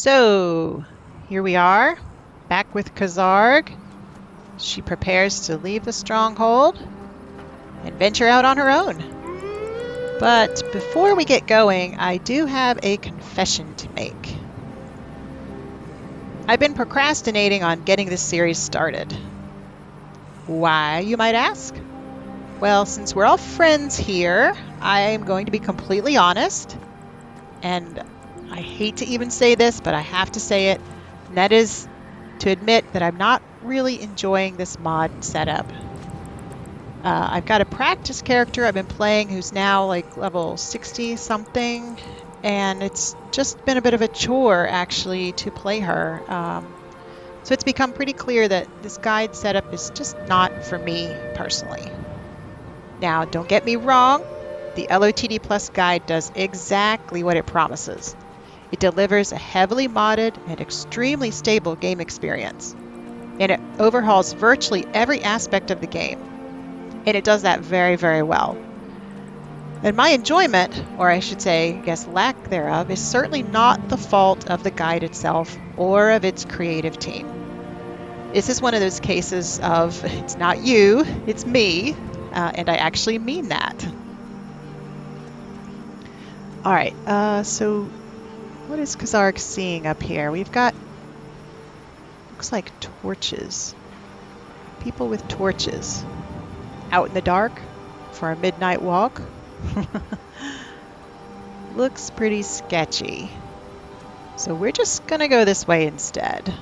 So, here we are, back with Kazarg. She prepares to leave the stronghold and venture out on her own. But before we get going, I do have a confession to make. I've been procrastinating on getting this series started. Why, you might ask? Well, since we're all friends here, I'm going to be completely honest. And I hate to even say this, but I have to say it. And that is to admit that I'm not really enjoying this mod setup. I've got a practice character I've been playing who's now like level 60 something, and it's just been a bit of a chore actually to play her. So it's become pretty clear that this guide setup is just not for me personally. Now, don't get me wrong, the LOTD Plus guide does exactly what it promises. It delivers a heavily modded and extremely stable game experience, and it overhauls virtually every aspect of the game. And it does that very, very well. And my enjoyment, or I should say, I guess lack thereof, is certainly not the fault of the guide itself or of its creative team. This is one of those cases of it's not you, it's me, and I actually mean that. All right, so what is Kazarg seeing up here? We've got, looks like torches. People with torches. Out in the dark for a midnight walk. Looks pretty sketchy. So we're just gonna go this way instead.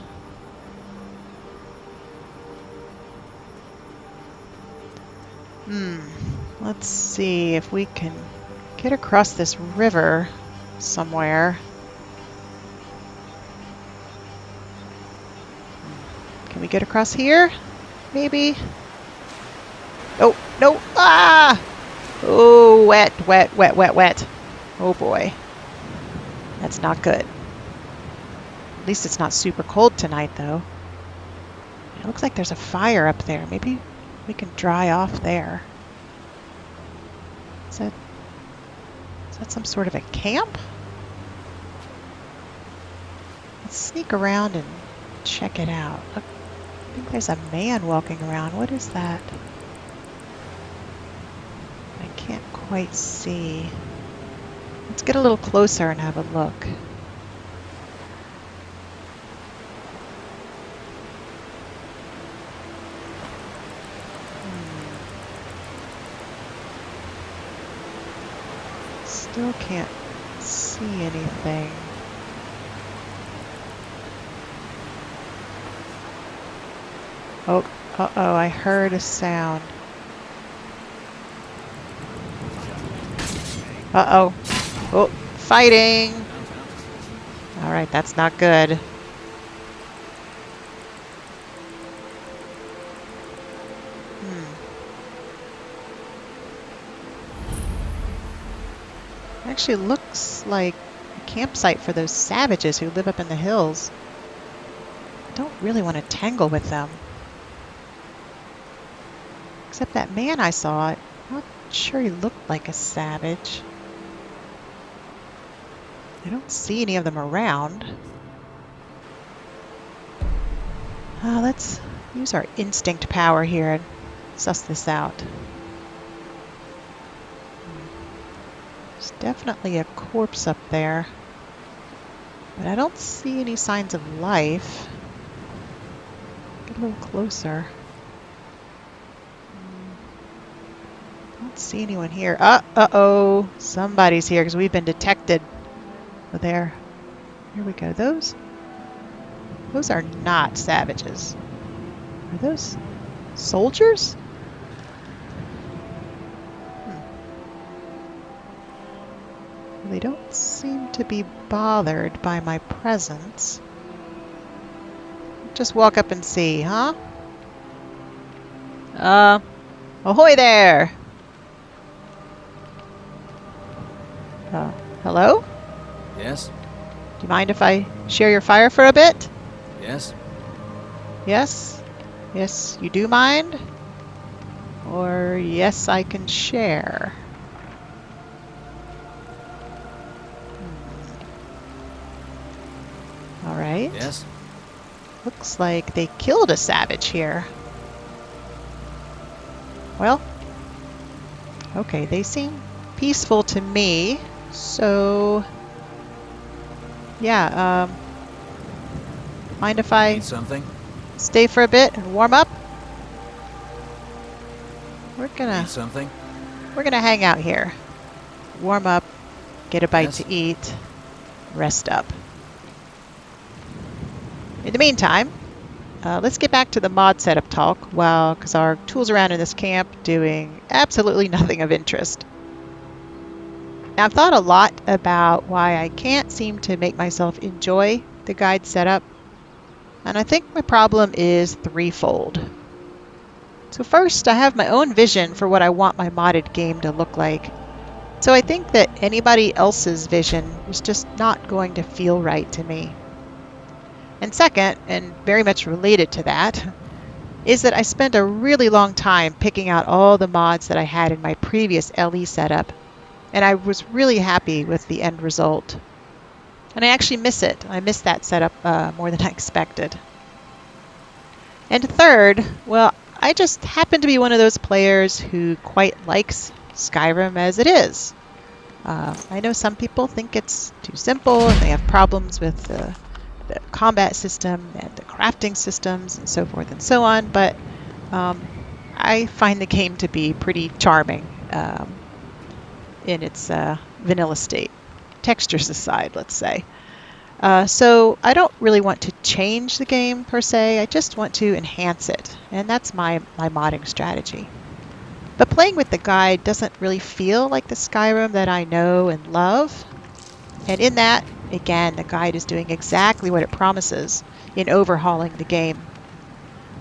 Let's see if we can get across this river somewhere. Can we get across here? Maybe? Oh, no! Ah! Oh, wet, wet, wet, wet, wet. Oh boy. That's not good. At least it's not super cold tonight, though. It looks like there's a fire up there. Maybe we can dry off there. Is that some sort of a camp? Let's sneak around and check it out. Look, I think there's a man walking around. What is that? I can't quite see. Let's get a little closer and have a look. Still can't see anything. Oh, uh-oh, I heard a sound. Uh-oh. Oh, fighting! Alright, that's not good. Actually looks like a campsite for those savages who live up in the hills. I don't really want to tangle with them. Except that man I saw, I'm not sure he looked like a savage. I don't see any of them around. Let's use our instinct power here and suss this out. There's definitely a corpse up there, but I don't see any signs of life. Get a little closer. Don't see anyone here. Uh-oh, somebody's here because we've been detected. Oh, there. Here we go. Those are not savages. Are those soldiers? They don't seem to be bothered by my presence. Just walk up and see, huh? Ahoy there! Hello? Yes? Do you mind if I share your fire for a bit? Yes? Yes? Yes, you do mind? Or yes, I can share? mind. Yes? Looks like they killed a savage here. Well, okay, they seem peaceful to me. So, yeah, mind if I Need something? stay for a bit and warm up? We're Need something? gonna hang out here. Warm up, get a bite Yes? to eat, rest up. In the meantime, let's get back to the mod setup talk while Kazar tools around in this camp doing absolutely nothing of interest. Now, I've thought a lot about why I can't seem to make myself enjoy the guide setup, and I think my problem is threefold. So first, I have my own vision for what I want my modded game to look like. So I think that anybody else's vision is just not going to feel right to me. And second, and very much related to that, is that I spent a really long time picking out all the mods that I had in my previous LE setup, and I was really happy with the end result. And I actually miss it. I miss that setup more than I expected. And third, well, I just happen to be one of those players who quite likes Skyrim as it is. I know some people think it's too simple and they have problems with the combat system and the crafting systems and so forth and so on, but I find the game to be pretty charming in its vanilla state. Textures aside, let's say. So I don't really want to change the game per se, I just want to enhance it, and that's my modding strategy. But playing with the guide doesn't really feel like the Skyrim that I know and love. And in that, again, the guide is doing exactly what it promises in overhauling the game.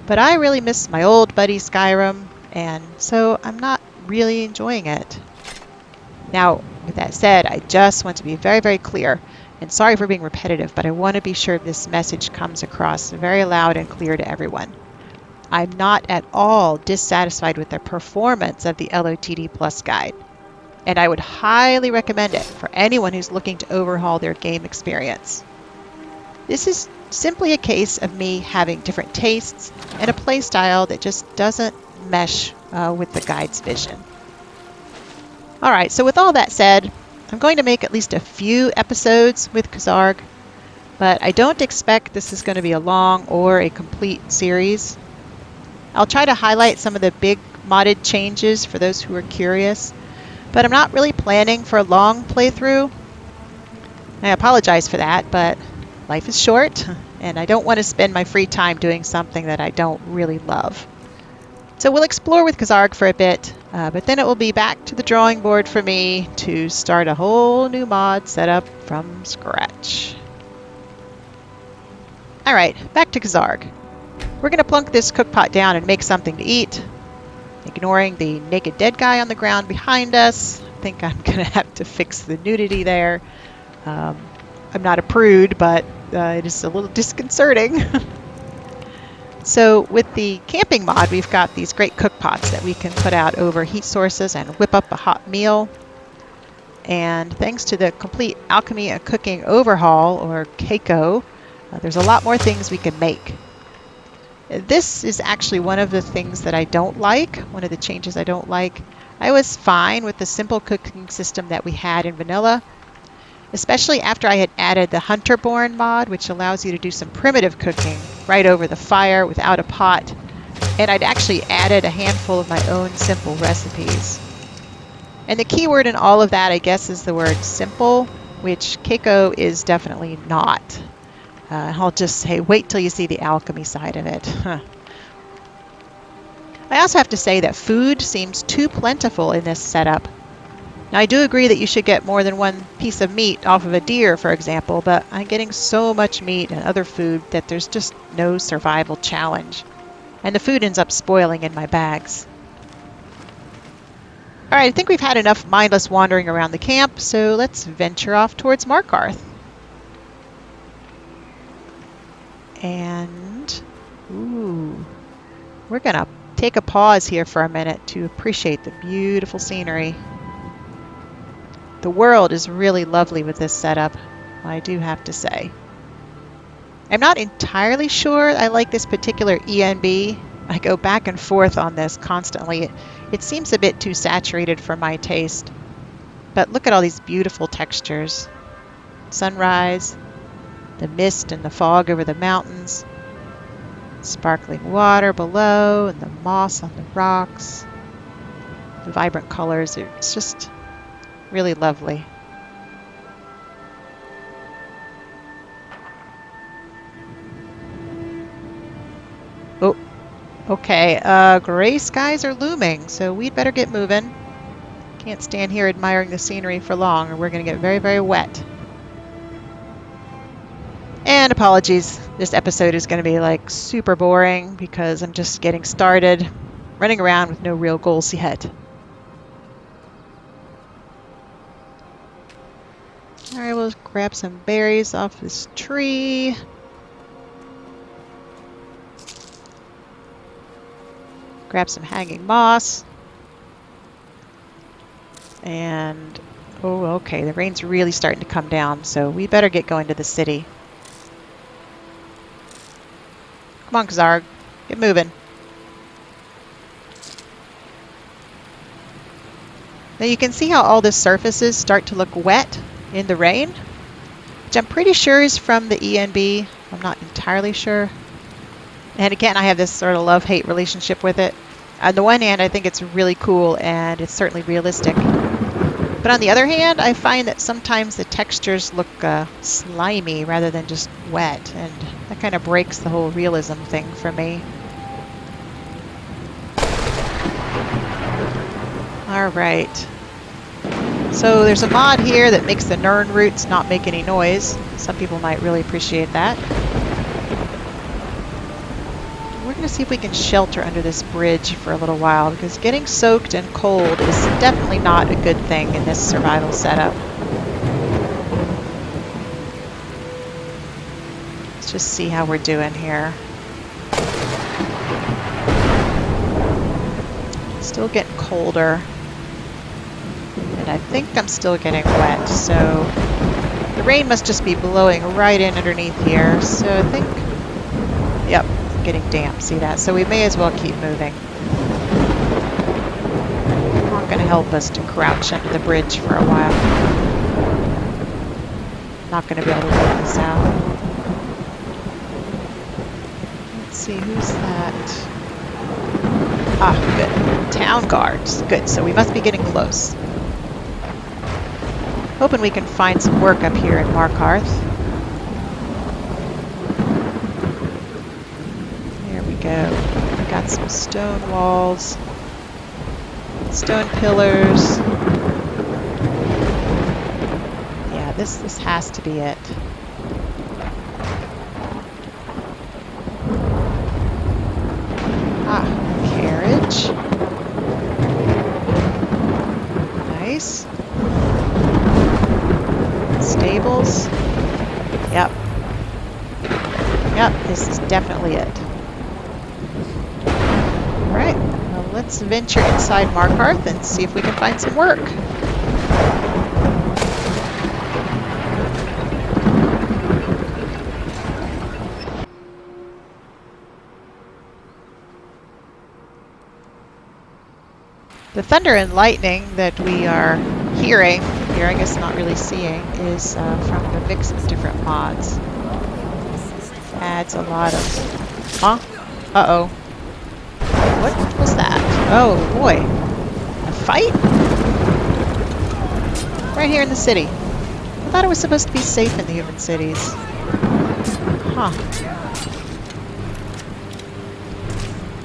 But I really miss my old buddy Skyrim, and so I'm not really enjoying it. Now, with that said, I just want to be very, very clear, and sorry for being repetitive, but I want to be sure this message comes across very loud and clear to everyone. I'm not at all dissatisfied with the performance of the LOTD Plus guide, and I would highly recommend it for anyone who's looking to overhaul their game experience. This is simply a case of me having different tastes and a playstyle that just doesn't mesh with the guide's vision. Alright, so with all that said, I'm going to make at least a few episodes with Kazarg, but I don't expect this is going to be a long or a complete series. I'll try to highlight some of the big modded changes for those who are curious, but I'm not really planning for a long playthrough. I apologize for that, but life is short, and I don't want to spend my free time doing something that I don't really love. So we'll explore with Kazarg for a bit, but then it will be back to the drawing board for me to start a whole new mod setup from scratch. Alright, back to Kazarg. We're going to plunk this cookpot down and make something to eat. Ignoring the naked dead guy on the ground behind us. I think I'm going to have to fix the nudity there. I'm not a prude, but it is a little disconcerting. So with the camping mod, we've got these great cookpots that we can put out over heat sources and whip up a hot meal. And thanks to the complete alchemy and cooking overhaul, or Keiko, there's a lot more things we can make. This is actually one of the things that I don't like, one of the changes I don't like. I was fine with the simple cooking system that we had in vanilla, especially after I had added the Hunterborn mod, which allows you to do some primitive cooking right over the fire without a pot, and I'd actually added a handful of my own simple recipes. And the key word in all of that, I guess, is the word simple, which Keiko is definitely not. I'll just say, wait till you see the alchemy side of it. I also have to say that food seems too plentiful in this setup. Now, I do agree that you should get more than one piece of meat off of a deer, for example, but I'm getting so much meat and other food that there's just no survival challenge. And the food ends up spoiling in my bags. Alright, I think we've had enough mindless wandering around the camp, so let's venture off towards Markarth. And, ooh, we're going to take a pause here for a minute to appreciate the beautiful scenery. The world is really lovely with this setup, I do have to say. I'm not entirely sure I like this particular ENB. I go back and forth on this constantly. It seems a bit too saturated for my taste. But look at all these beautiful textures. Sunrise, the mist and the fog over the mountains, sparkling water below, and the moss on the rocks. The vibrant colors, it's just really lovely. Oh, okay, gray skies are looming, so we'd better get moving. Can't stand here admiring the scenery for long, or we're going to get very, very wet. And apologies, this episode is going to be like super boring because I'm just getting started, running around with no real goals yet. All right, we'll grab some berries off this tree. Grab some hanging moss. And, oh, okay, the rain's really starting to come down, so we better get going to the city. Come on, Kazarg, get moving. Now you can see how all the surfaces start to look wet in the rain, which I'm pretty sure is from the ENB. I'm not entirely sure. And again, I have this sort of love-hate relationship with it. On the one hand, I think it's really cool and it's certainly realistic. But on the other hand, I find that sometimes the textures look slimy rather than just wet, and that kind of breaks the whole realism thing for me. All right. So there's a mod here that makes the Nern roots not make any noise. Some people might really appreciate that. We're going to see if we can shelter under this bridge for a little while, because getting soaked and cold is definitely not a good thing in this survival setup. Let's just see how we're doing here. Still getting colder. And I think I'm still getting wet, so the rain must just be blowing right in underneath here. So I think, yep, getting damp, see that? So we may as well keep moving. Not going to help us to crouch under the bridge for a while. Not going to be able to work this out. Let's see, who's that? Ah, good. Town guards. Good, so we must be getting close. Hoping we can find some work up here in Markarth. There we go. We got some stone walls, stone pillars. Yeah, this has to be it. Ah, carriage. Nice. Stables. Yep. Yep, this is definitely it. Alright, well, let's venture inside Markarth and see if we can find some work. The thunder and lightning that we are hearing here, I guess not really seeing, is from the mix of different mods. Adds a lot of... Huh? Uh-oh. What was that? Oh, boy. A fight? Right here in the city. I thought it was supposed to be safe in the human cities. Huh.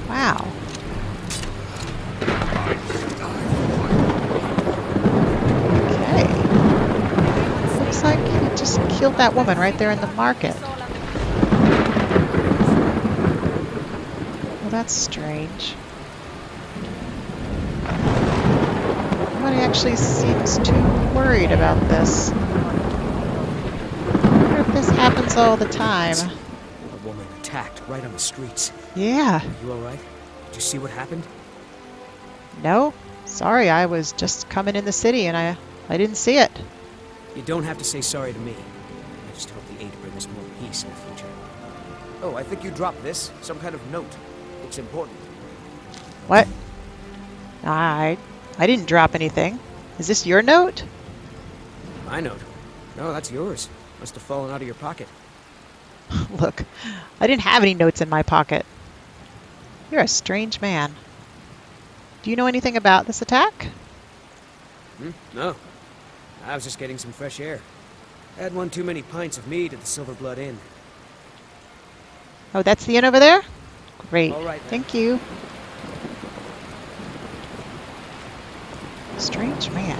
Wow. Like he just killed that woman right there in the market. Well, that's strange. Nobody actually seems too worried about this. I wonder if this happens all the time. A woman attacked right on the streets. Yeah. Are you alright? Did you see what happened? No. Sorry, I was just coming in the city and I didn't see it. You don't have to say sorry to me. I just hope the aid bring us more peace in the future. Oh, I think you dropped this. Some kind of note. Looks important. What? I didn't drop anything. Is this your note? My note? No, that's yours. Must have fallen out of your pocket. Look, I didn't have any notes in my pocket. You're a strange man. Do you know anything about this attack? No. I was just getting some fresh air. Had one too many pints of mead at the Silver Blood Inn. Oh, that's the inn over there? Great. All right, then. Thank you. Strange man.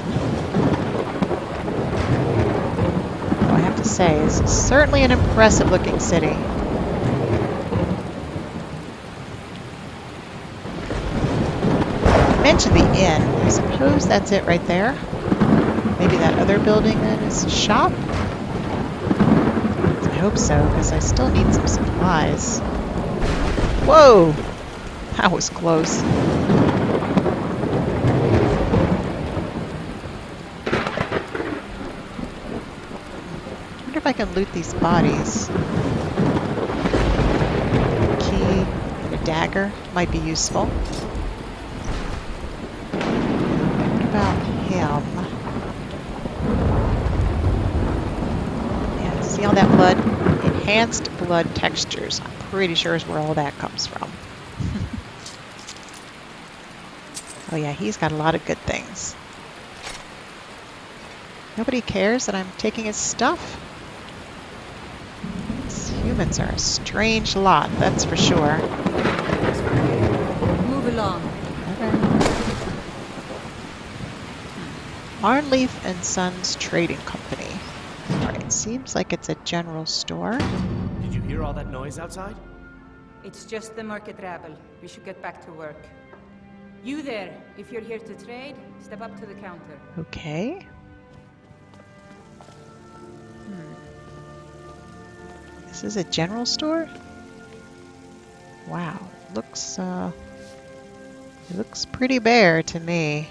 Oh, I have to say, this is certainly an impressive looking city. You mentioned the inn. I suppose that's it right there. Maybe that other building then is a shop? I hope so, because I still need some supplies. Whoa! That was close. I wonder if I can loot these bodies. Key and a dagger might be useful. What about him? Yeah, see all that blood? Enhanced blood textures. I'm pretty sure is where all that comes from. Oh yeah, he's got a lot of good things. Nobody cares that I'm taking his stuff. These humans are a strange lot, that's for sure. Move along. Okay. Arnleaf and Sons Trading Company. Alright, seems like it's a general store. Did you hear all that noise outside? It's just the market rabble. We should get back to work. You there, if you're here to trade, step up to the counter. Okay. This is a general store? Wow, it looks pretty bare to me.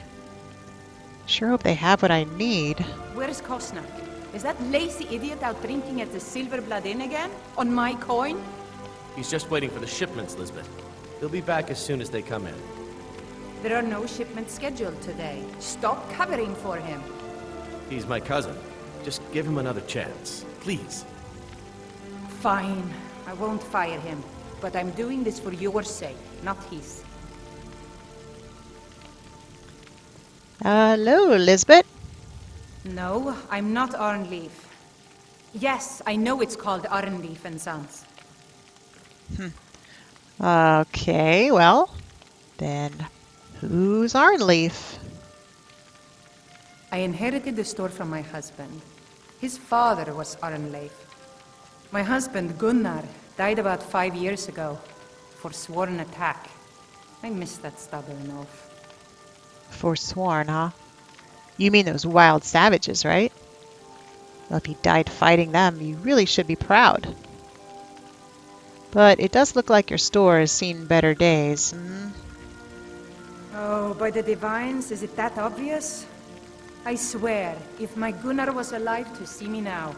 Sure hope they have what I need. Where's Kosnak? Is that lazy idiot out drinking at the Silver Blood Inn again? On my coin? He's just waiting for the shipments, Lisbeth. He'll be back as soon as they come in. There are no shipments scheduled today. Stop covering for him. He's my cousin. Just give him another chance. Please. Fine. I won't fire him. But I'm doing this for your sake, not his. Hello, Lisbeth. No, I'm not Arnleaf. Yes, I know it's called Arnleaf and Sons. Okay, well, then who's Arnleaf? I inherited the store from my husband. His father was Arnleif. My husband, Gunnar, died about 5 years ago. Forsworn attack. I miss that stubborn oaf. Forsworn, huh? You mean those wild savages, right? Well, if he died fighting them, you really should be proud. But it does look like your store has seen better days. Oh, by the divines, is it that obvious? I swear, if my Gunnar was alive to see me now.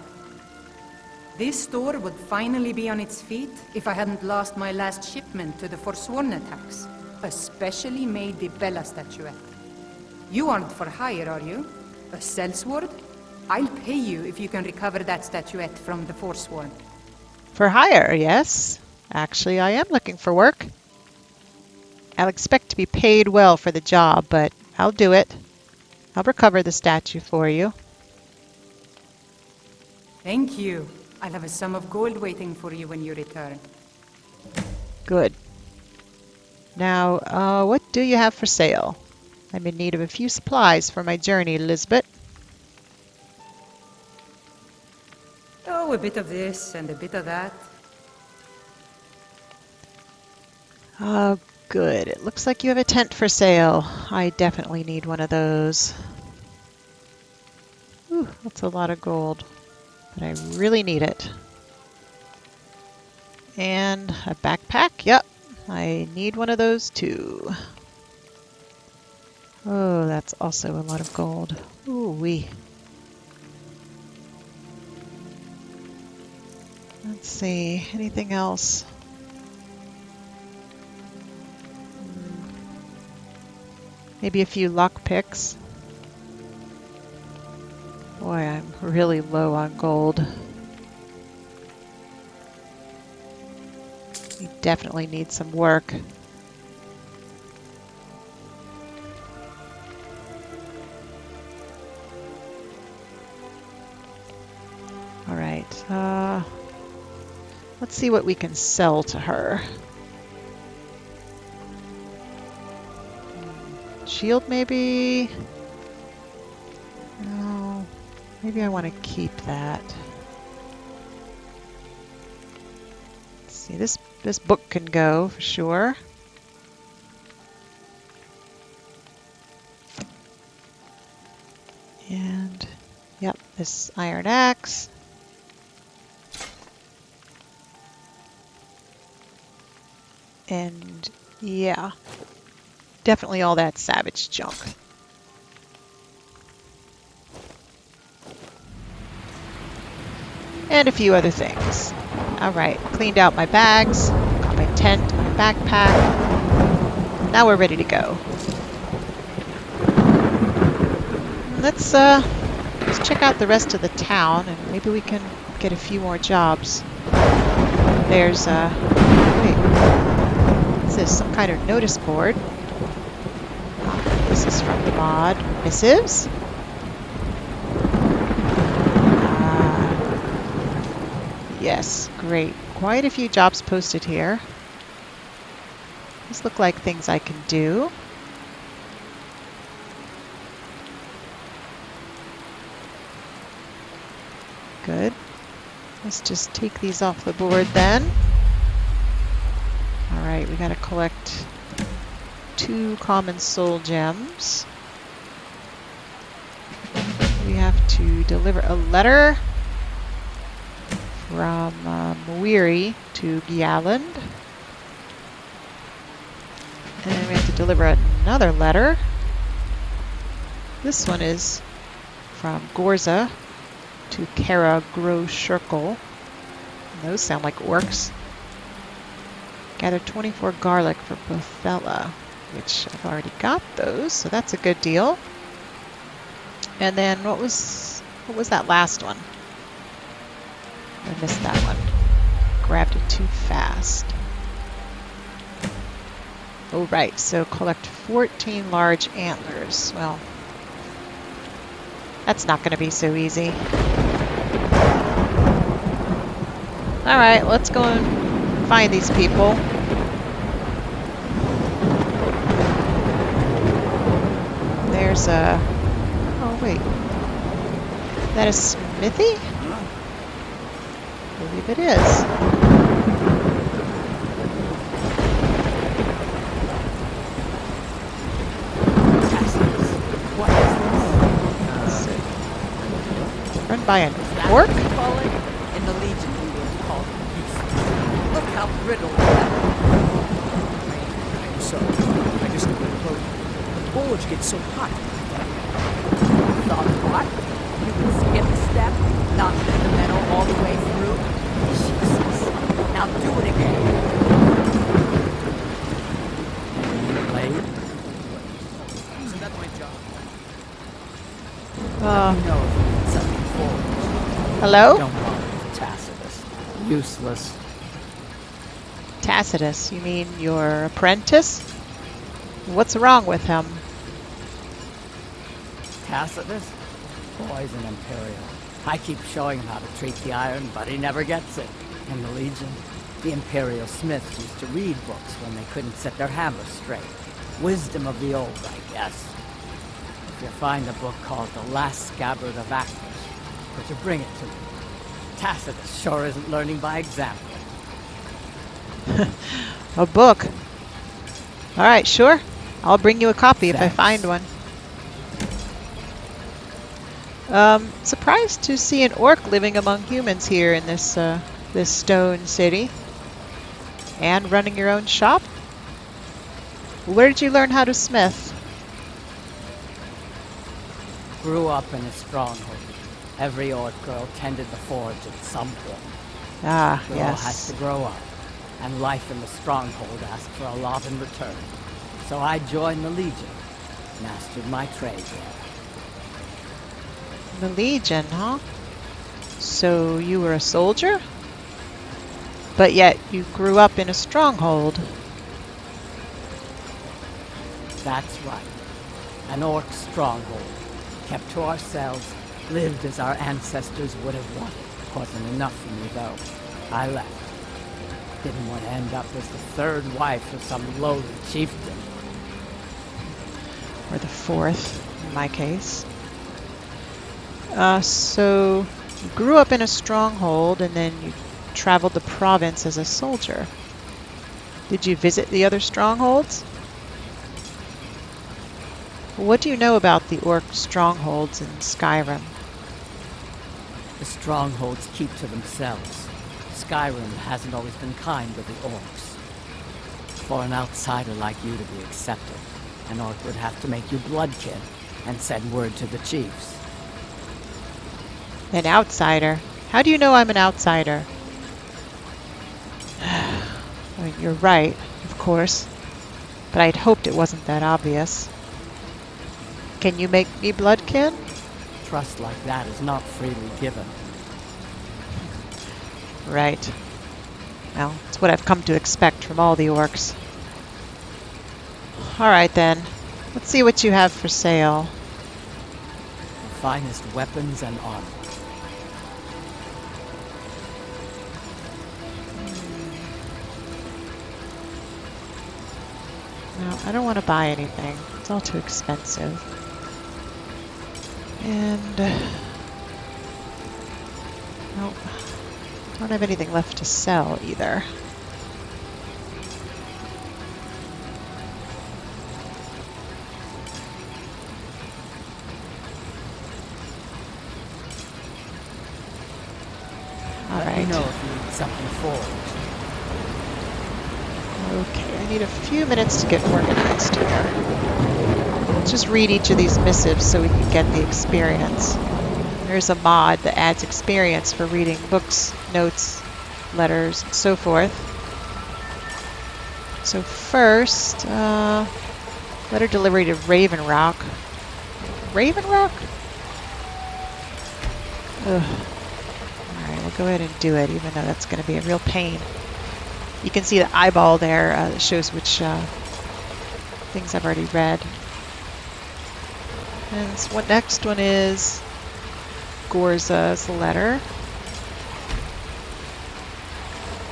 This store would finally be on its feet if I hadn't lost my last shipment to the Forsworn attacks. A specially made Bella statuette. You aren't for hire, are you? A sellsword? I'll pay you if you can recover that statuette from the Forsworn. For hire, yes. Actually, I am looking for work. I'll expect to be paid well for the job, but I'll do it. I'll recover the statue for you. Thank you. I'll have a sum of gold waiting for you when you return. Good. Now, what do you have for sale? I'm in need of a few supplies for my journey, Lisbeth. Oh, a bit of this and a bit of that. Oh, good. It looks like you have a tent for sale. I definitely need one of those. Ooh, that's a lot of gold, but I really need it. And a backpack. Yep, I need one of those too. Oh, that's also a lot of gold. Ooh-wee. Let's see, anything else? Maybe a few lock picks. Boy, I'm really low on gold. We definitely need some work. All right, let's see what we can sell to her. Shield, maybe? No, maybe I want to keep that. Let's see, this book can go for sure. And, yep, this iron axe. And, yeah, definitely all that savage junk. And a few other things. All right, cleaned out my bags, got my tent, my backpack. Now we're ready to go. Let's check out the rest of the town, and maybe we can get a few more jobs. There's wait, what's this? Some kind of notice board. This is from the mod. Missives? Yes, great. Quite a few jobs posted here. These look like things I can do. Good. Let's just take these off the board then. All right, we got to collect 2 common soul gems. We have to deliver a letter from Weary to Gyaland. And then we have to deliver another letter. This one is from Gorza to Kara Groshirkle. Those sound like orcs. Gather 24 garlic for Bothella, which I've already got those, so that's a good deal. And then what was that last one? I missed that one. Grabbed it too fast. Oh, right, so collect 14 large antlers. Well, that's not going to be so easy. All right, let's go and find these people. There's a... Oh, wait. Is that a smithy? I believe it is. What is this? Run by an orc? In the Legion, we were called beasts. Look how brittle they are. I'm sorry. I just got my cloak. The bulge gets so hot. Thought what? You can skip a step, not get the metal all the way through. Jesus. Now do it again. Blade? Isn't that my job? No, if you need something forward. Hello? Don't bother with Tacitus. Useless. Tacitus, you mean your apprentice? What's wrong with him? Tacitus? Boy's an Imperial. I keep showing him how to treat the iron, but he never gets it. In the Legion, the Imperial smiths used to read books when they couldn't set their hammers straight. Wisdom of the old, I guess. If you find a book called The Last Scabbard of Actors, could you bring it to me? Tacitus sure isn't learning by example. A book? All right, sure. I'll bring you a copy if I Thanks. find one. Surprised to see an orc living among humans here in this this stone city. And running your own shop? Where did you learn how to smith? Grew up in a stronghold. Every orc girl tended the forge at some point. Ah, Girl has yes. to grow up, and life in the stronghold asks for a lot in return. So I joined the Legion, mastered my trade there. The Legion, huh? So you were a soldier? But yet you grew up in a stronghold. That's right. An orc stronghold. Kept to ourselves, lived as our ancestors would have wanted. Wasn't enough for me, though. I left. Didn't want to end up as the third wife of some lowly chieftain. Or the fourth, in my case. So you grew up in a stronghold and then you traveled the province as a soldier. Did you visit the other strongholds? What do you know about the orc strongholds in Skyrim? The strongholds keep to themselves. Skyrim hasn't always been kind with the orcs. For an outsider like you to be accepted, an orc would have to make you bloodkin and send word to the chiefs. An outsider? How do you know I'm an outsider? I mean, you're right, of course. But I'd hoped it wasn't that obvious. Can you make me bloodkin? Trust like that is not freely given. Right. Well, it's what I've come to expect from all the orcs. Alright then. Let's see what you have for sale. The finest weapons and armor. No, I don't want to buy anything. It's all too expensive. And... nope. Don't have anything left to sell either. Let me know if you need something forged. Okay, I need a few minutes to get organized here. Let's just read each of these missives so we can get the experience. There's a mod that adds experience for reading books, notes, letters, and so forth. So first, letter delivery to Raven Rock. Raven Rock? Ugh. Alright, we'll go ahead and do it, even though that's going to be a real pain. You can see the eyeball there that shows which things I've already read. And so what next one is Gorza's letter.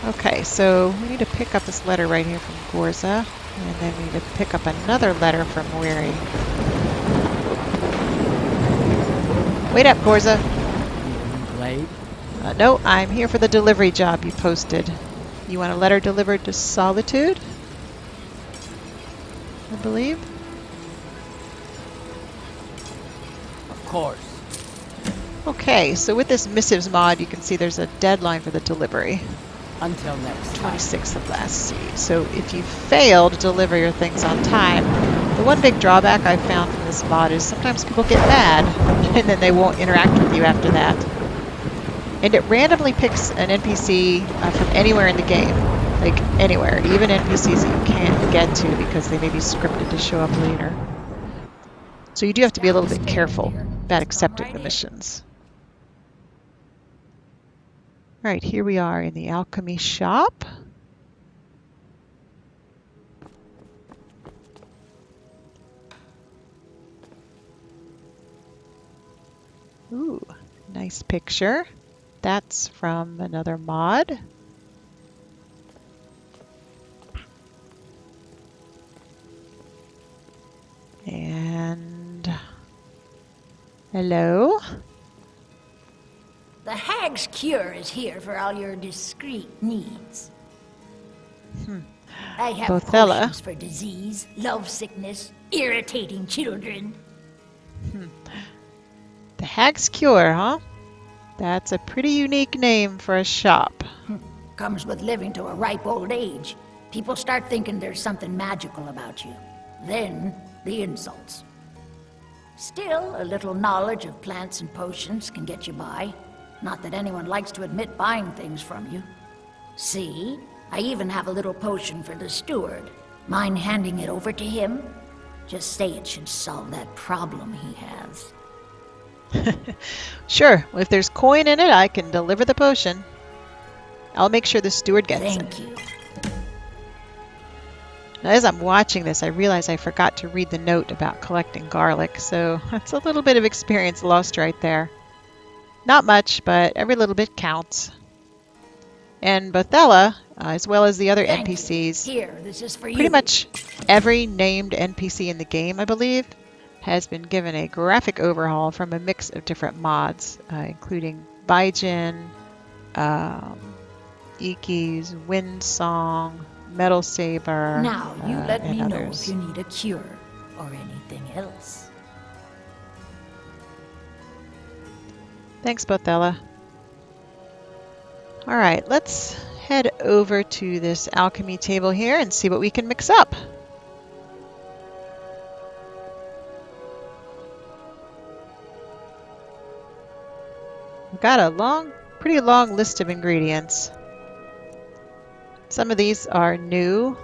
Okay, so we need to pick up this letter right here from Gorza, and then we need to pick up another letter from Weary. Wait up, Gorza. Blade? No, I'm here for the delivery job you posted. You want a letter delivered to Solitude? I believe. Of course. Okay, so with this missives mod, you can see there's a deadline for the delivery. Until next time. 26th of last sea. So if you fail to deliver your things on time, the one big drawback I've found from this mod is sometimes people get mad, and then they won't interact with you after that. And it randomly picks an NPC from anywhere in the game. Like, anywhere. Even NPCs that you can't get to because they may be scripted to show up later. So you do have to be a little bit careful about accepting the missions. Alright, here we are in the alchemy shop. Ooh, nice picture. That's from another mod. And hello. The Hag's Cure is here for all your discreet needs. I have Bothella. potions for disease, love sickness, irritating children. The Hag's Cure, huh? That's a pretty unique name for a shop. Comes with living to a ripe old age. People start thinking there's something magical about you. Then, the insults. Still, a little knowledge of plants and potions can get you by. Not that anyone likes to admit buying things from you. See? I even have a little potion for the steward. Mind handing it over to him? Just say it should solve that problem he has. Sure. Well, if there's coin in it, I can deliver the potion. I'll make sure the steward gets it. Thank you. Now, as I'm watching this, I realize I forgot to read the note about collecting garlic, so that's a little bit of experience lost right there. Not much, but every little bit counts. And Bethesda, as well as the other Thank NPCs, you. Here, this is for you. pretty much every named NPC in the game, I believe, has been given a graphic overhaul from a mix of different mods, including Baijin, Iki's, Wind Song, Metal Saber, Now, you let me and know others. if you need a cure or anything else. Thanks, Bethesda. All right, let's head over to this alchemy table here and see what we can mix up. We've got a pretty long list of ingredients. Some of these are new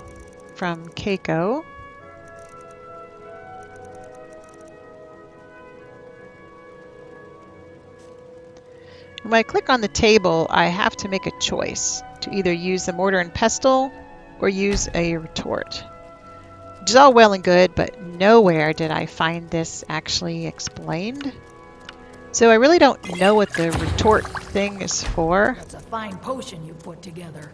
from Keiko. When I click on the table, I have to make a choice to either use the mortar and pestle or use a retort. Which is all well and good, but nowhere did I find this actually explained. So I really don't know what the retort thing is for. That's a fine potion you put together.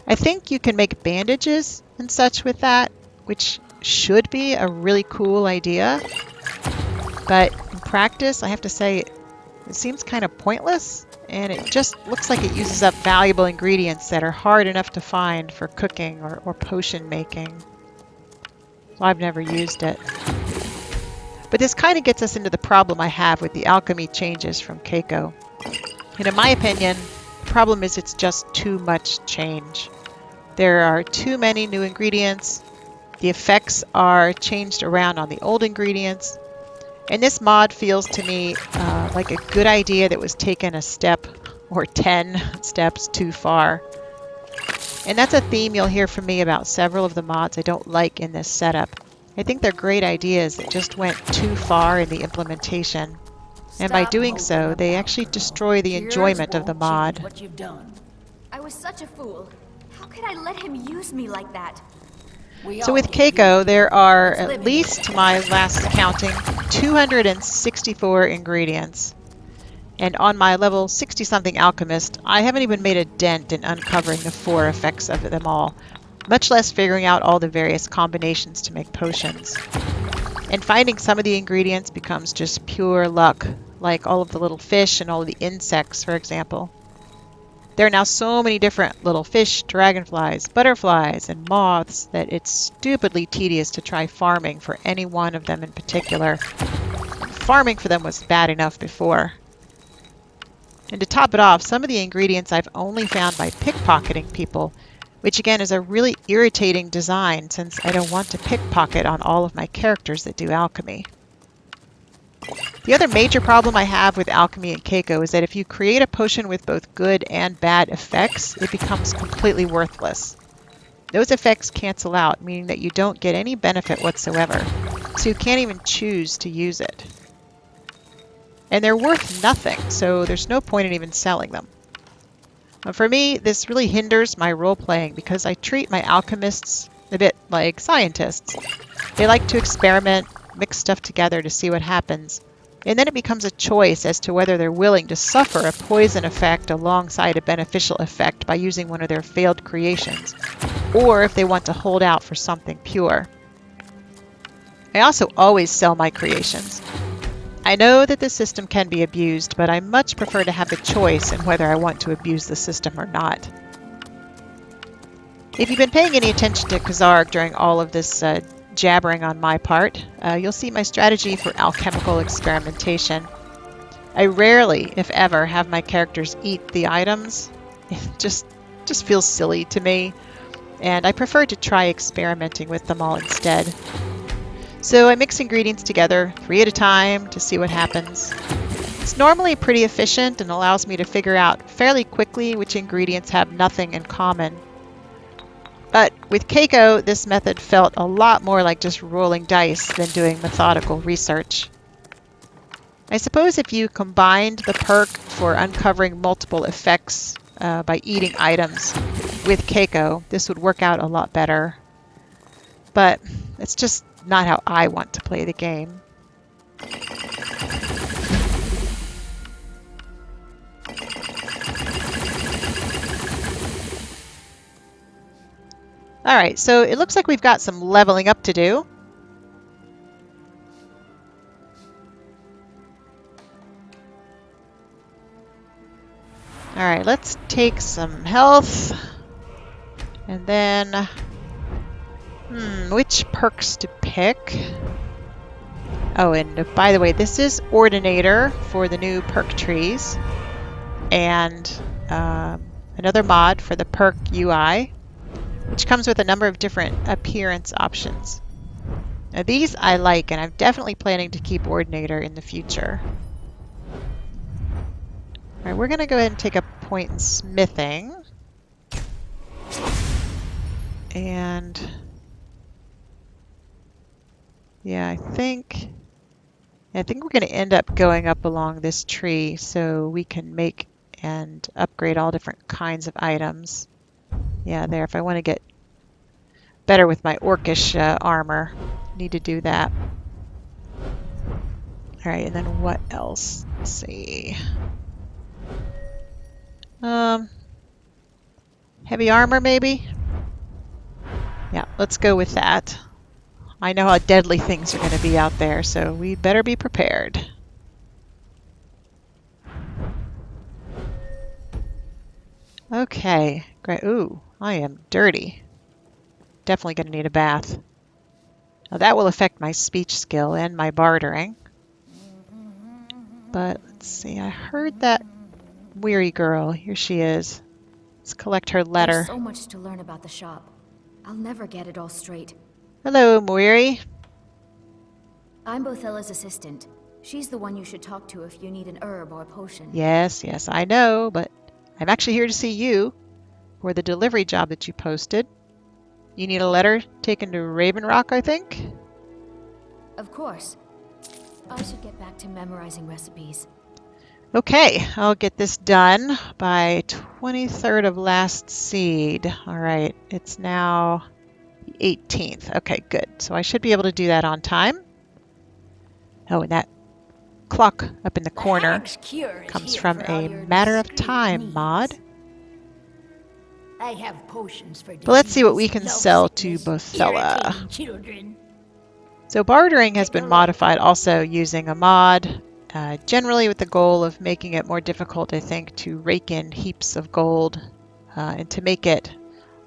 I think you can make bandages and such with that, which should be a really cool idea. But in practice, I have to say, it seems kind of pointless, and it just looks like it uses up valuable ingredients that are hard enough to find for cooking or potion making. So I've never used it. But this kind of gets us into the problem I have with the alchemy changes from Keiko. And in my opinion, the problem is it's just too much change. There are too many new ingredients. The effects are changed around on the old ingredients. And this mod feels to me like a good idea that was taken a step or 10 steps too far. And that's a theme you'll hear from me about several of the mods I don't like in this setup. I think they're great ideas that just went too far in the implementation. And by doing so, they actually destroy the enjoyment of the mod. What you've done. I was such a fool. How could I let him use me like that? So with Keiko, there are, at least to my last counting, 264 ingredients. And on my level 60-something alchemist, I haven't even made a dent in uncovering the 4 effects of them all, much less figuring out all the various combinations to make potions. And finding some of the ingredients becomes just pure luck, like all of the little fish and all of the insects, for example. There are now so many different little fish, dragonflies, butterflies, and moths that it's stupidly tedious to try farming for any one of them in particular. Farming for them was bad enough before. And to top it off, some of the ingredients I've only found by pickpocketing people, which again is a really irritating design since I don't want to pickpocket on all of my characters that do alchemy. The other major problem I have with alchemy in Keiko is that if you create a potion with both good and bad effects, it becomes completely worthless. Those effects cancel out, meaning that you don't get any benefit whatsoever, so you can't even choose to use it. And they're worth nothing, so there's no point in even selling them. For me, this really hinders my role-playing because I treat my alchemists a bit like scientists. They like to experiment, mix stuff together to see what happens, and then it becomes a choice as to whether they're willing to suffer a poison effect alongside a beneficial effect by using one of their failed creations, or if they want to hold out for something pure. I also always sell my creations. I know that the system can be abused, but I much prefer to have the choice in whether I want to abuse the system or not. If you've been paying any attention to Kazarg during all of this jabbering on my part, you'll see my strategy for alchemical experimentation. I rarely, if ever, have my characters eat the items. It just feels silly to me, and I prefer to try experimenting with them all instead. So I mix ingredients together 3 at a time to see what happens. It's normally pretty efficient and allows me to figure out fairly quickly which ingredients have nothing in common. But with Keiko, this method felt a lot more like just rolling dice than doing methodical research. I suppose if you combined the perk for uncovering multiple effects by eating items with Keiko, this would work out a lot better. But it's just not how I want to play the game. Alright, so it looks like we've got some leveling up to do. Alright, let's take some health. And then... which perks to pick? Oh, and by the way, this is Ordinator for the new perk trees. And another mod for the perk UI, which comes with a number of different appearance options. Now these I like, and I'm definitely planning to keep Ordinator in the future. Alright, we're going to go ahead and take a point in smithing. And... yeah, I think we're going to end up going up along this tree so we can make and upgrade all different kinds of items. Yeah, there. If I want to get better with my orcish armor, need to do that. All right, and then what else? Let's see. Heavy armor, maybe? Yeah, let's go with that. I know how deadly things are going to be out there, so we better be prepared. Okay, great. Ooh, I am dirty. Definitely going to need a bath. Now that will affect my speech skill and my bartering. But let's see, I heard that weary girl. Here she is. Let's collect her letter. There's so much to learn about the shop. I'll never get it all straight. Hello, Moiri. I'm Bothella's assistant. She's the one you should talk to if you need an herb or a potion. Yes, I know, but I'm actually here to see you for the delivery job that you posted. You need a letter taken to Raven Rock, I think? Of course. I should get back to memorizing recipes. Okay, I'll get this done by 23rd of last seed. All right, it's now the 18th. Okay, good. So I should be able to do that on time. Oh, and that clock up in the corner comes from a Matter of Time mod. I have potions for But let's see what we can sell to Bothella. So bartering has been modified also using a mod, generally with the goal of making it more difficult, I think, to rake in heaps of gold and to make it,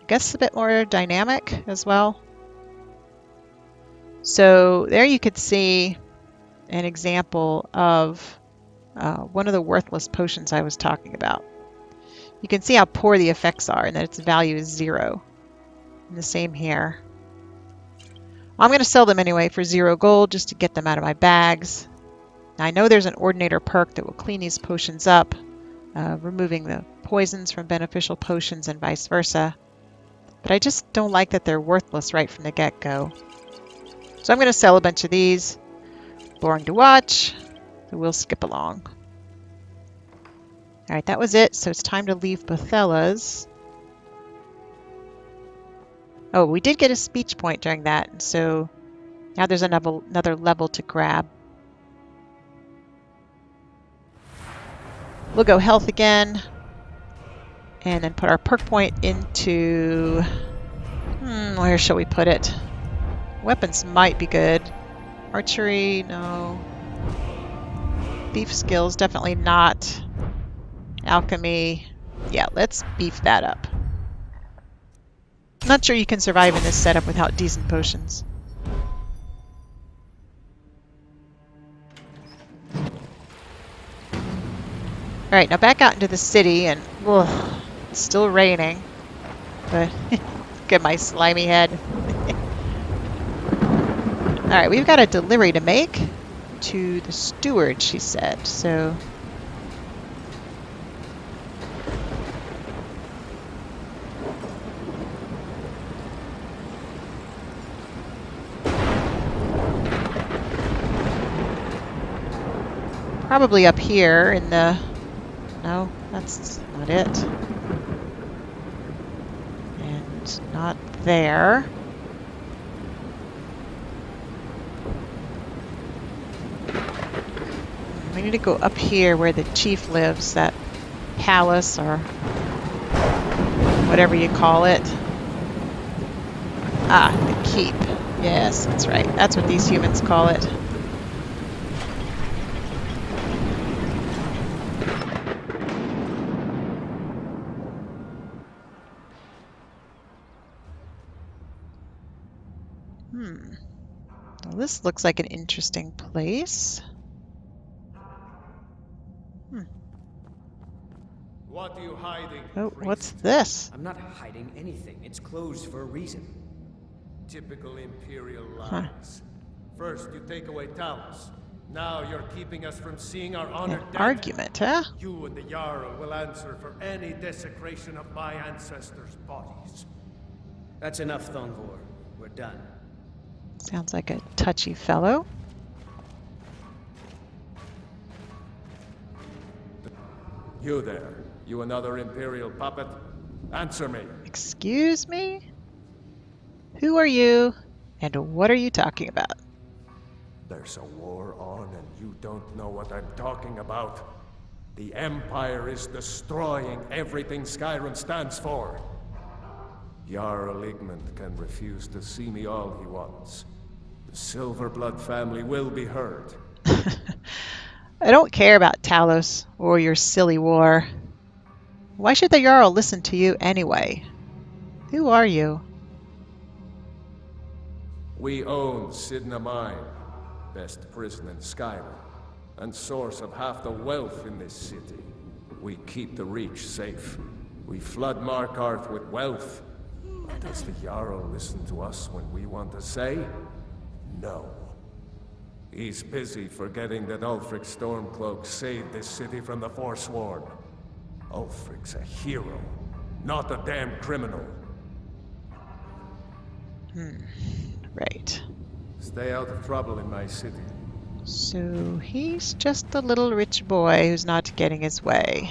I guess, a bit more dynamic as well. So there you could see an example of one of the worthless potions I was talking about. You can see how poor the effects are and that its value is 0. And the same here. I'm going to sell them anyway for 0 gold just to get them out of my bags. Now I know there's an Ordinator perk that will clean these potions up, removing the poisons from beneficial potions and vice versa. But I just don't like that they're worthless right from the get-go. So I'm going to sell a bunch of these. Boring to watch, so we'll skip along. Alright, that was it, so it's time to leave Bothella's. Oh, we did get a speech point during that, so now there's another level to grab. We'll go health again, and then put our perk point into... where shall we put it? Weapons might be good. Archery, no. Beef skills, definitely not. Alchemy, yeah, let's beef that up. Not sure you can survive in this setup without decent potions. Alright, now back out into the city, and it's still raining. But look at my slimy head. Alright, we've got a delivery to make. to the steward, she said. So probably up here in the... No, that's not it. And not there. We need to go up here where the chief lives, that palace or whatever you call it. Ah, the keep. Yes, that's right. That's what these humans call it. Well, this looks like an interesting place. What are you hiding? Oh, priest? what's this? I'm not hiding anything. It's closed for a reason. Typical Imperial lies. First, you take away Talos. Now you're keeping us from seeing our honored An dead. argument, huh? You and the Jarl will answer for any desecration of my ancestors' bodies. That's enough, Thongvor. We're done. Sounds like a touchy fellow. You there. You another Imperial puppet? Answer me. Excuse me? Who are you, and what are you talking about? There's a war on and you don't know what I'm talking about. The Empire is destroying everything Skyrim stands for. Jarl Igmund can refuse to see me all he wants. The Silverblood family will be heard. I don't care about Talos or your silly war. Why should the Jarl listen to you anyway? Who are you? We own Sidna Mine, best prison in Skyrim, and source of half the wealth in this city. We keep the Reach safe. We flood Markarth with wealth. But does the Jarl listen to us when we want to say? No. He's busy forgetting that Ulfric Stormcloak saved this city from the Forsworn. Ulfric's a hero, not a damn criminal. Right. Stay out of trouble in my city. So he's just a little rich boy who's not getting his way.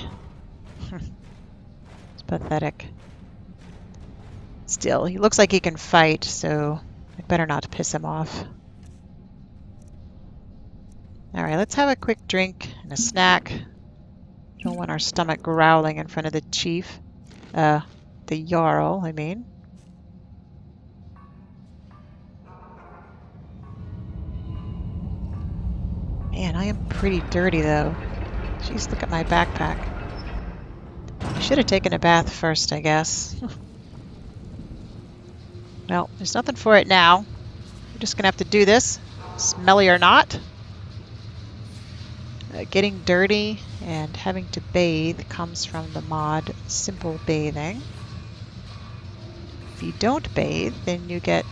It's pathetic. Still, he looks like he can fight, so I'd better not piss him off. Alright, let's have a quick drink and a snack. Don't want our stomach growling in front of the chief. The Jarl, I mean. Man, I am pretty dirty though. Jeez, look at my backpack. I should have taken a bath first, I guess. Well, there's nothing for it now. We're just gonna have to do this, smelly or not. Getting dirty and having to bathe comes from the mod Simple Bathing. If you don't bathe, then you get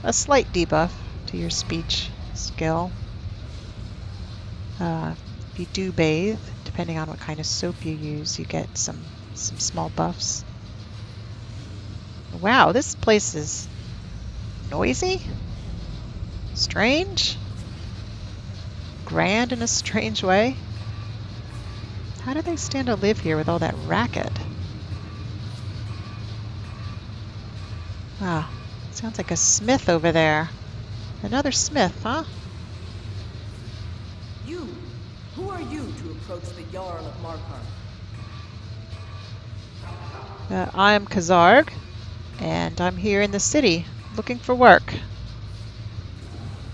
a slight debuff to your speech skill. If you do bathe, depending on what kind of soap you use, you get some small buffs. Wow, this place is noisy, strange, grand in a strange way. How do they stand to live here with all that racket? Wow, sounds like a smith over there. Another smith, huh? You! Who are you to approach the Jarl of Markarth? I'm Kazarg, and I'm here in the city, looking for work.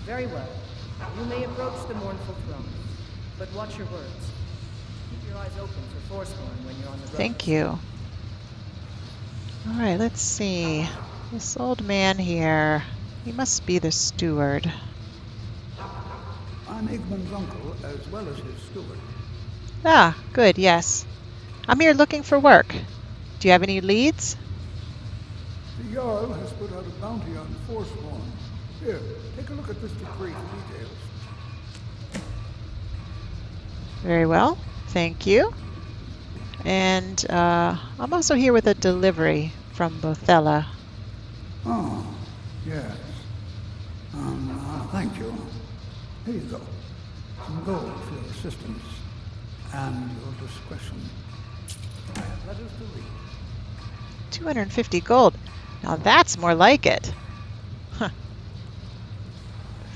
Very well. You may approach the mournful throne, but watch your words. Keep your eyes open for Forsworn when you're on the road. Thank you. Alright, let's see. This old man here, he must be the steward. I'm Igmund's uncle, as well as his steward. Ah, good, yes. I'm here looking for work. Do you have any leads? The Jarl has put out a bounty on Forsworn. Here, take a look at this decree for details. Very well. Thank you. And I'm also here with a delivery from Bethesda. Oh, yes. Thank you. Here you go. Some gold for your assistance and your discretion. I have letters to read. 250 gold. Now that's more like it. Huh.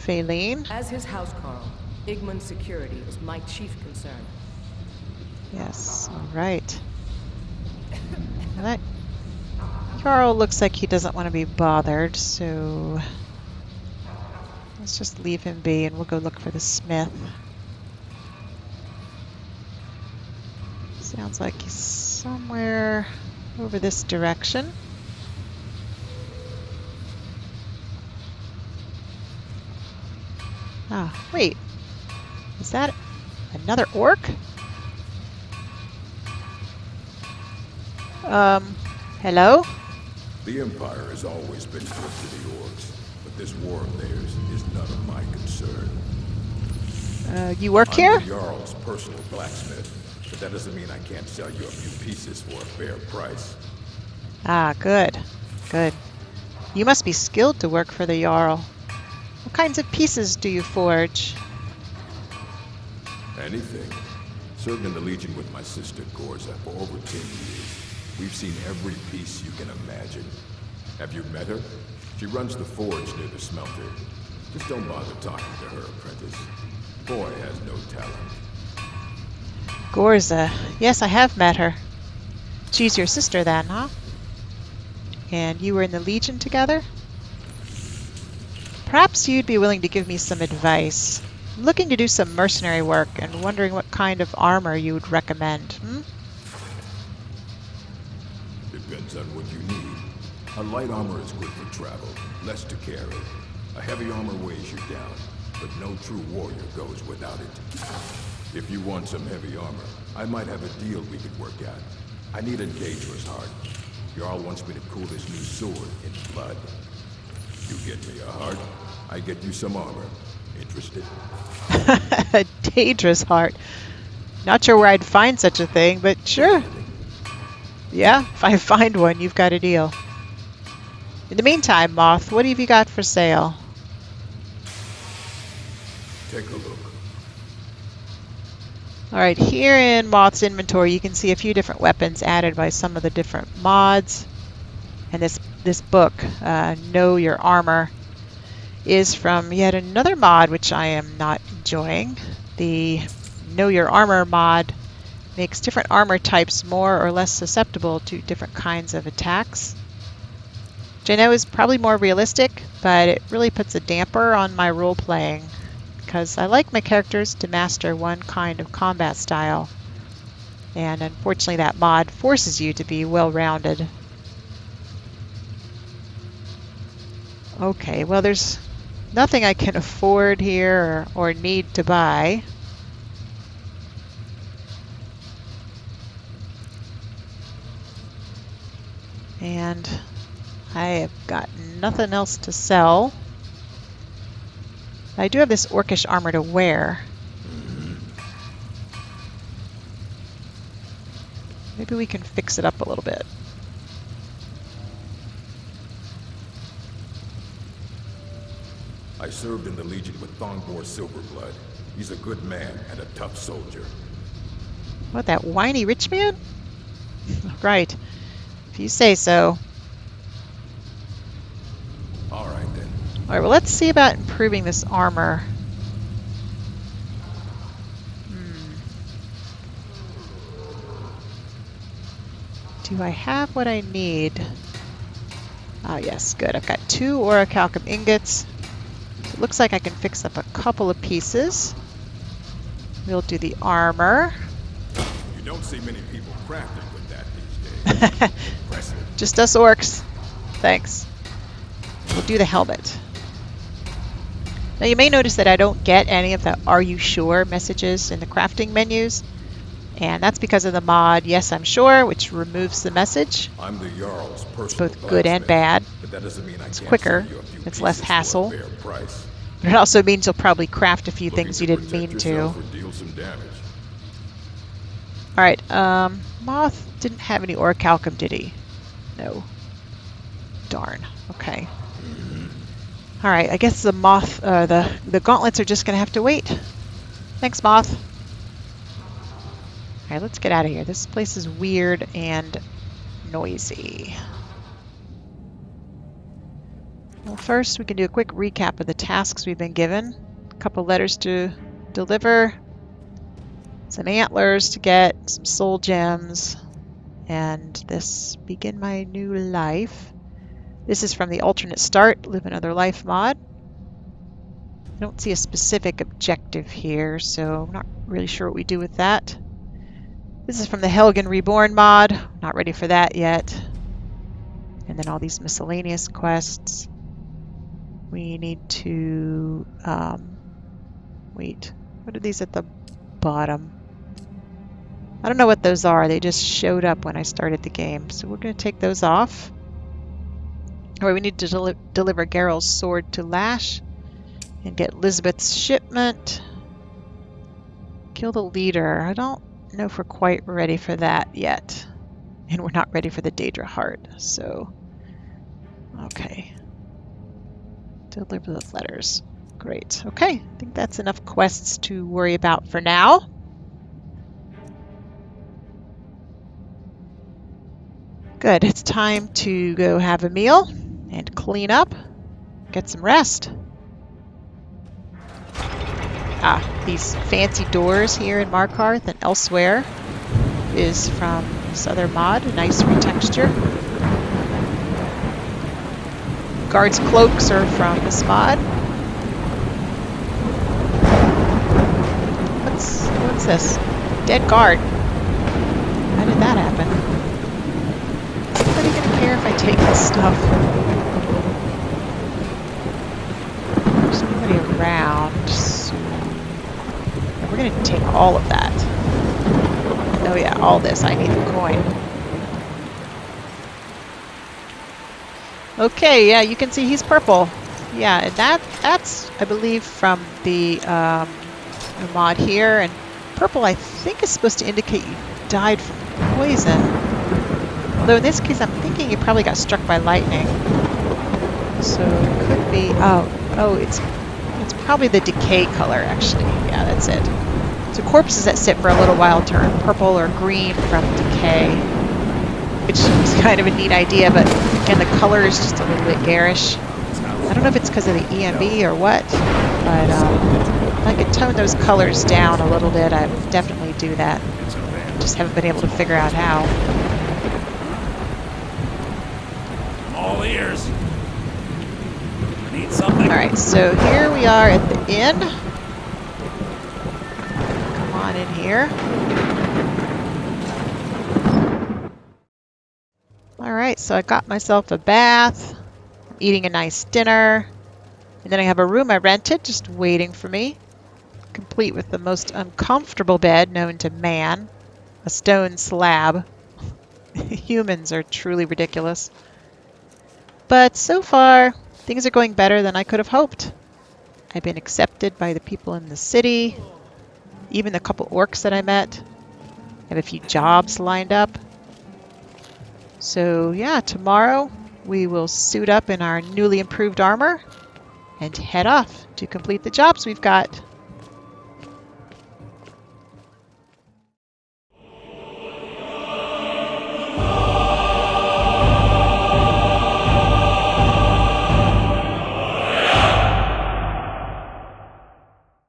Faylene. As his housecarl, Igmund's security is my chief concern. Yes, all right. Now that Jarl looks like he doesn't want to be bothered, so let's just leave him be and we'll go look for the smith. Sounds like he's somewhere over this direction. Ah, wait. Is that another orc? Hello? The Empire has always been good to the orcs, but this war of theirs is none of my concern. You work here? I'm the Jarl's personal blacksmith, but that doesn't mean I can't sell you a few pieces for a fair price. Ah, good. Good. You must be skilled to work for the Jarl. What kinds of pieces do you forge? Anything. Served in the Legion with my sister Gorza for over 10 years. We've seen every piece you can imagine. Have you met her? She runs the forge near the smelter. Just don't bother talking to her, apprentice. Boy has no talent. Gorza. Yes, I have met her. She's your sister then, huh? And you were in the Legion together? Perhaps you'd be willing to give me some advice. I'm looking to do some mercenary work and wondering what kind of armor you would recommend. Depends on what you need. A light armor is good for travel, less to carry. A heavy armor weighs you down, but no true warrior goes without it. If you want some heavy armor, I might have a deal we could work out. I need a dangerous heart. Jarl wants me to cool this new sword in blood. You get me a heart, I get you some armor. Interested? A dangerous heart. Not sure where I'd find such a thing, but sure. Yeah, if I find one, you've got a deal. In the meantime, Moth, what have you got for sale? Take a look. Alright, here in Moth's inventory you can see a few different weapons added by some of the different mods. And this book, Know Your Armor, is from yet another mod which I am not enjoying. The Know Your Armor mod makes different armor types more or less susceptible to different kinds of attacks. Which I know is probably more realistic, but it really puts a damper on my role-playing because I like my characters to master one kind of combat style. And unfortunately that mod forces you to be well-rounded. Okay, well there's nothing I can afford here or need to buy. And I have got nothing else to sell. I do have this orcish armor to wear. Maybe we can fix it up a little bit. I served in the Legion with Thongbor Silverblood. He's a good man and a tough soldier. What, that whiny rich man? Right. If you say so. All right, then. All right, well, let's see about improving this armor. Do I have what I need? Ah, yes, good. I've got 2 orichalcum ingots. It looks like I can fix up a couple of pieces. We'll do the armor. You don't see many people crafting with that these days. Impressive. Just us orcs. Thanks. We'll do the helmet. Now you may notice that I don't get any of the "Are you sure?" messages in the crafting menus. And that's because of the mod Yes I'm Sure, which removes the message. I'm the Jarl's personal It's both good and bad. But that doesn't mean It's quicker. It's less hassle. Price. But it also means you'll probably craft a few things you didn't Protect mean to. yourself or deal some damage. Alright, Moth didn't have any orichalcum, did he? No. Darn. Okay. Alright, I guess the Moth, the gauntlets are just gonna have to wait. Thanks, Moth. Alright, let's get out of here. This place is weird and noisy. Well, first we can do a quick recap of the tasks we've been given. A couple letters to deliver, some antlers to get, some soul gems, and this begin my new life. This is from the alternate start, live another life mod. I don't see a specific objective here, so I'm not really sure what we do with that. This is from the Helgen Reborn mod, not ready for that yet. And then all these miscellaneous quests. We need to, wait, what are these at the bottom? I don't know what those are. They just showed up when I started the game. So we're going to take those off. Or we need to deliver Geralt's sword to Lash and get Elizabeth's shipment. Kill the leader. I don't know if we're quite ready for that yet. And we're not ready for the Daedra heart. So, okay. Deliver those letters. Great. Okay, I think that's enough quests to worry about for now. Good, it's time to go have a meal and clean up, get some rest. These fancy doors here in Markarth and elsewhere is from this other mod, a nice retexture. Guards' cloaks are from this mod. What's this? Dead guard. How did that happen? Is anybody gonna care if I take this stuff? There's nobody around, so we're gonna take all of that. Oh yeah, all this. I need the coin. Okay, yeah, you can see he's purple. Yeah, and that's I believe from the mod here, and purple I think is supposed to indicate you died from poison. Although in this case I'm thinking you probably got struck by lightning. So it could be it's probably the decay color actually. Yeah, that's it. So corpses that sit for a little while turn purple or green from decay, which is kind of a neat idea, but again the color is just a little bit garish. I don't know if it's because of the EMB or what, but if I could tone those colors down a little bit, I would definitely do that. Just haven't been able to figure out how. All ears. I need something. Alright, so here we are at the inn. Come on in here. Alright, so I got myself a bath, eating a nice dinner, and then I have a room I rented just waiting for me, complete with the most uncomfortable bed known to man, a stone slab. Humans are truly ridiculous. But so far, things are going better than I could have hoped. I've been accepted by the people in the city, even the couple orcs that I met. I have a few jobs lined up. So yeah, tomorrow we will suit up in our newly improved armor and head off to complete the jobs we've got.